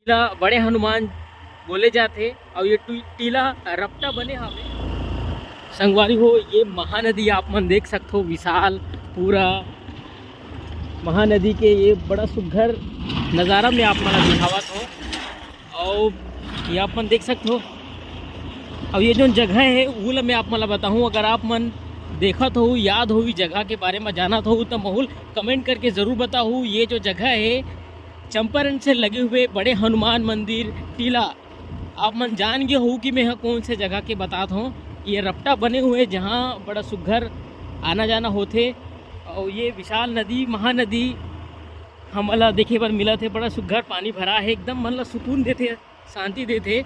टीला बड़े हनुमान बोले जाते और ये टीला रपटा बने हवे। संगवारी हो ये महानदी आप मन देख सकते हो, विशाल पूरा महानदी के ये बड़ा सुघर नज़ारा में आप मन दिखावत हो। और ये आप मन देख सकते हो। और ये जो जगह है वो मैं आप मन बताऊँ, अगर आप मन देखत हो, याद हो, जगह के बारे में जानत हो तो माहौल कमेंट करके ज़रूर बताऊँ। ये जो जगह है चंपारण से लगे हुए बड़े हनुमान मंदिर टीला, आप मन जान गए हो कि मैं कौन से जगह के बताता हूँ। ये रपटा बने हुए जहाँ बड़ा सुघर आना जाना होते। और ये विशाल नदी महानदी हमला देखे पर मिला थे। बड़ा सुघर पानी भरा है, एकदम मन ला सुकून देते, शांति देते।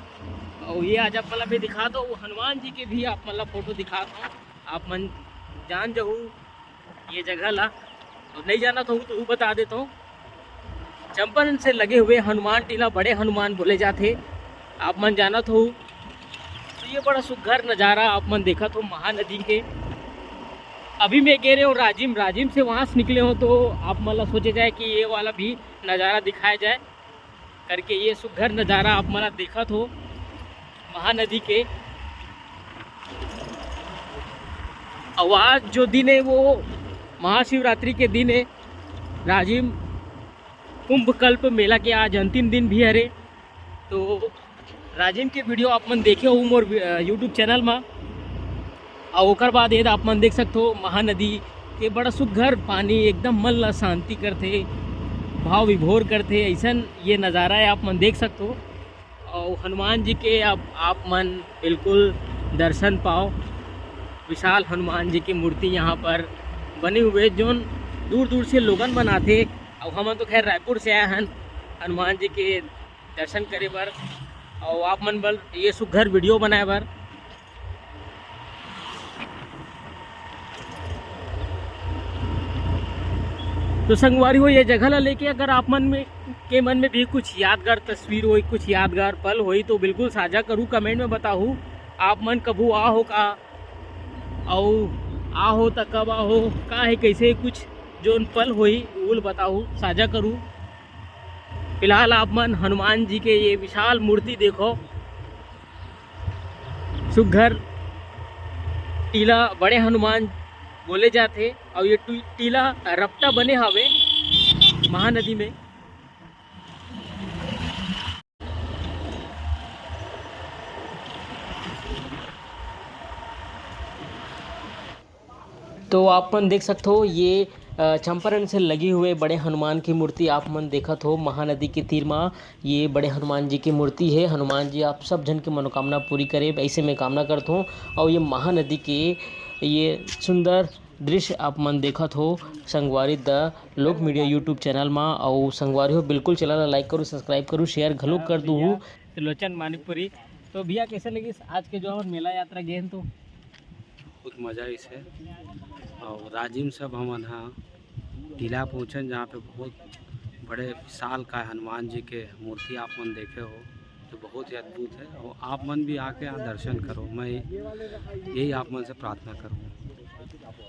और ये आज आप मतलब दिखा दो हनुमान जी के भी आप मतलब फ़ोटो दिखाता हूँ, आप मन जान जाओ ये जगह ला। और नहीं जाना तो वो बता देता हूँ। चंपारण से लगे हुए हनुमान टीला बड़े हनुमान बोले जाते, आप मन जाना तो ये बड़ा सुघर नज़ारा आप मन देखा तो महानदी के। अभी मैं कह रहे हो राजिम से वहाँ से निकले हो तो आप मतलब सोचे जाए कि ये वाला भी नज़ारा दिखाया जाए करके। ये सुघर नज़ारा आप मतलब देखा तो महानदी के। आज जो दिन है वो महाशिवरात्रि के दिन है। राजिम कुंभकल्प मेला के आज अंतिम दिन भी हरे। तो राजिम के वीडियो आप मन देखे हो मोर यूट्यूब चैनल में। और ओकर बाद ये आप मन देख सकते हो महानदी के बड़ा सुघर पानी एकदम मन ला शांति करते, भाव विभोर करते, ऐसा ये नज़ारा है आप मन देख सकते हो। और हनुमान जी के आप मन बिल्कुल दर्शन पाओ। विशाल हनुमान जी की मूर्ति यहाँ पर बने हुए जो दूर दूर से लोगन बनाते। और हम तो खैर रायपुर से आए हैं हनुमान जी के दर्शन करे बर। और आप मन बल ये सुघर वीडियो बनाए बर। तो संगवारी हो ये जगह ला लेके अगर आप मन में भी कुछ यादगार तस्वीर हो, कुछ यादगार पल हो तो बिल्कुल साझा करूँ, कमेंट में बताऊँ। आप मन कभू आ हो का और आ हो तो कब आ हो का है कैसे कुछ जो पल होई वो बताऊँ, साझा करूँ। फिलहाल आप मन हनुमान जी के ये विशाल मूर्ति देखो। सुघर टीला बड़े हनुमान बोले जाते और ये टीला रपटा बने हवे महानदी में। तो आप मन देख सकते हो ये चंपारण से लगी हुए बड़े हनुमान की मूर्ति आप मन देखत हो महानदी के तीर में। ये बड़े हनुमान जी की मूर्ति है। हनुमान जी आप सब जन की मनोकामना पूरी करे ऐसे मैं कामना करता हूँ। और ये महानदी के ये सुंदर दृश्य आप मन देखत हो संगवारी द लोक मीडिया यूट्यूब चैनल में। और संगवारी हो बिल्कुल चैनल ला लाइक करूँ, सब्सक्राइब करूँ, शेयर घलो कर दूँ। त्रिलोचन मानिकपुरी। तो भैया कैसे लगी आज के जो मेला यात्रा गए तो बहुत मज़ा इसे। और राजिम सब हम यहाँ टीला पहुँचन जहाँ पे बहुत बड़े विशाल का हनुमान जी के मूर्ति आप मन देखे हो तो बहुत ही अद्भुत है। और आप मन भी आके यहाँ दर्शन करो, मैं यही आप मन से प्रार्थना करूँ।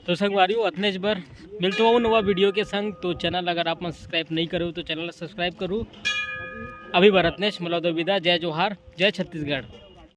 तो संगवारी हो अतनेज बर मिलते हो नवा वीडियो के संग। तो चैनल अगर आप मन सब्सक्राइब नहीं करो तो चैनल सब्सक्राइब करूँ। अभी बर अतनेज मतलब तो विदा। जय जोहार, जय छत्तीसगढ़।